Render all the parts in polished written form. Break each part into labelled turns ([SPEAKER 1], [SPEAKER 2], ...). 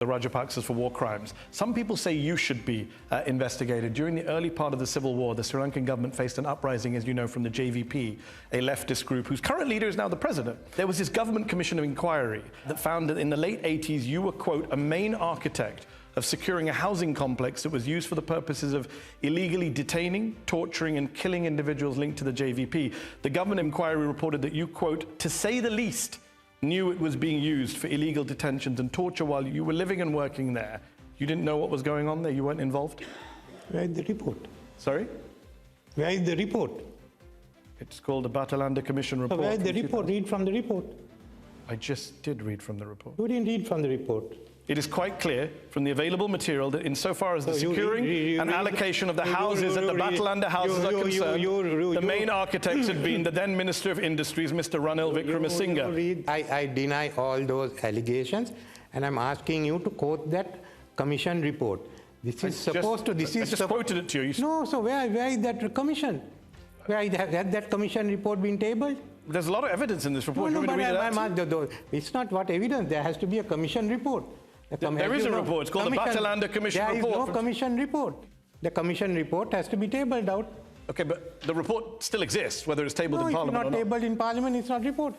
[SPEAKER 1] the Rajapaksas for war crimes. Some people say you should be investigated. During the early part of the civil war, the Sri Lankan government faced an uprising, as you know, from the JVP, a leftist group whose current leader is now the president. There was this government commission of inquiry that found that in the late 80s, you were, quote, a main architect of securing a housing complex that was used for the purposes of illegally detaining, torturing and killing individuals linked to the JVP. The government inquiry reported that you, quote, to say the least, knew it was being used for illegal detentions and torture while you were living and working there. You didn't know what was going on there? You weren't involved?
[SPEAKER 2] Where is the report?
[SPEAKER 1] Sorry?
[SPEAKER 2] Where is the report?
[SPEAKER 1] It's called the Batalanda Commission report.
[SPEAKER 2] So where is the report? Read from the report.
[SPEAKER 1] I just did read from the report.
[SPEAKER 2] You didn't read from the report.
[SPEAKER 1] It is quite clear from the available material that insofar as the securing and allocation of the houses at the Batalanda houses are concerned, the main architects had been the then Minister of Industries, Mr. Ranil Wickremesinghe.
[SPEAKER 2] I deny all those allegations, and I'm asking you to quote that commission report. This is supposed to...
[SPEAKER 1] I just quoted it to you.
[SPEAKER 2] No, so where is that commission? Where has that commission report been tabled?
[SPEAKER 1] There's a lot of evidence in this report.
[SPEAKER 2] No, but it's not what evidence. There has to be a commission report.
[SPEAKER 1] There is a report. It's called the Batalanda Commission report.
[SPEAKER 2] There is no commission report. The commission report has to be tabled out.
[SPEAKER 1] Okay, but the report still exists, whether it's tabled in Parliament or not.
[SPEAKER 2] No, it's not tabled in Parliament, it's not report.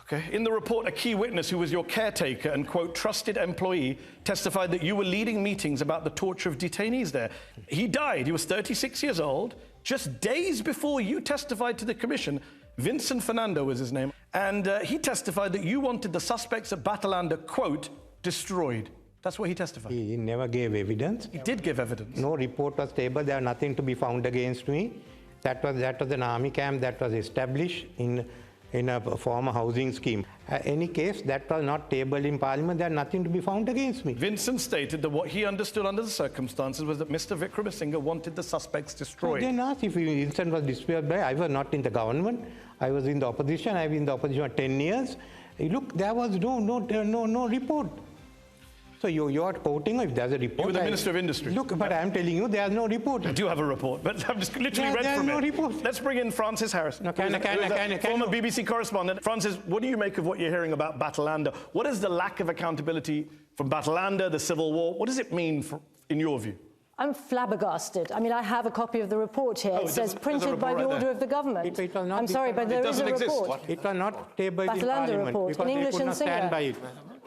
[SPEAKER 1] Okay. In the report, a key witness who was your caretaker and, quote, trusted employee testified that you were leading meetings about the torture of detainees there. He died. He was 36 years old. Just days before you testified to the commission, Vincent Fernando was his name, and he testified that you wanted the suspects at Batalanda, quote, destroyed. That's what he testified.
[SPEAKER 2] He never gave evidence.
[SPEAKER 1] He did give evidence.
[SPEAKER 2] No report was tabled. There was nothing to be found against me. That was an army camp that was established in a former housing scheme. Any case, that was not tabled in Parliament. There was nothing to be found against me.
[SPEAKER 1] Vincent stated that what he understood under the circumstances was that Mr. Wickremesinghe wanted the suspects destroyed.
[SPEAKER 2] I didn't ask if Vincent was destroyed. I was not in the government. I was in the opposition. I've been in the opposition for 10 years. Look, there was no report. So you are quoting, if there's a report...
[SPEAKER 1] You were the Minister of Industry.
[SPEAKER 2] Look, but I'm telling you, there's no report.
[SPEAKER 1] I do have a report, but I've just literally read from it.
[SPEAKER 2] There's no report.
[SPEAKER 1] Let's bring in Francis Harris,
[SPEAKER 2] former
[SPEAKER 1] BBC correspondent. Francis, what do you make of what you're hearing about Batalanda? What is the lack of accountability from Batalanda, the civil war? What does it mean, in your view?
[SPEAKER 3] I'm flabbergasted. I mean, I have a copy of the report here. It says printed by the order of the government. I'm sorry, but there is a report.
[SPEAKER 2] It was not tabled in
[SPEAKER 3] Parliament report, in English and Sinhala.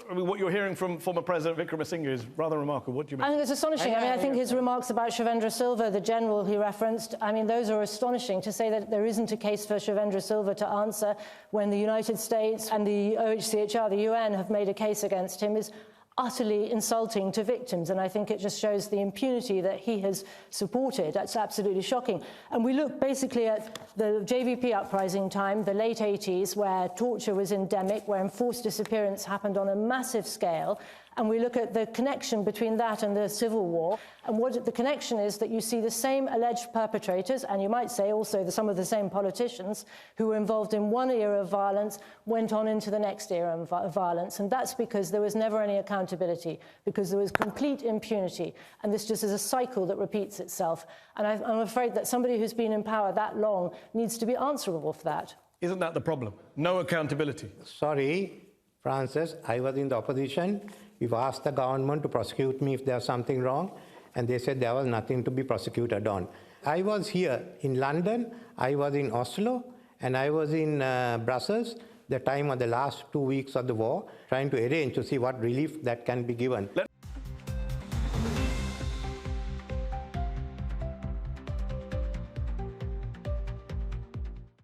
[SPEAKER 1] I mean, what you're hearing from former President Wickremesinghe is rather remarkable. What do you mean?
[SPEAKER 3] I think it's astonishing. I think his remarks about Shavendra Silva, the general he referenced, I mean, those are astonishing. To say that there isn't a case for Shavendra Silva to answer when the United States and the OHCHR, the UN, have made a case against him is utterly insulting to victims, and I think it just shows the impunity that he has supported. That's absolutely shocking. And we look basically at the JVP uprising time, the late 80s, where torture was endemic, where enforced disappearance happened on a massive scale, and we look at the connection between that and the civil war, and what the connection is that you see the same alleged perpetrators, and you might say also some of the same politicians who were involved in one era of violence went on into the next era of violence, and that's because there was never any accountability, because there was complete impunity, and this just is a cycle that repeats itself. And I'm afraid that somebody who's been in power that long needs to be answerable for that.
[SPEAKER 1] Isn't that the problem? No accountability.
[SPEAKER 2] Sorry, Francis, I was in the opposition. We've asked the government to prosecute me if there's something wrong, and they said there was nothing to be prosecuted on. I was here in London, I was in Oslo, and I was in Brussels, the time of the last 2 weeks of the war, trying to arrange to see what relief that can be given.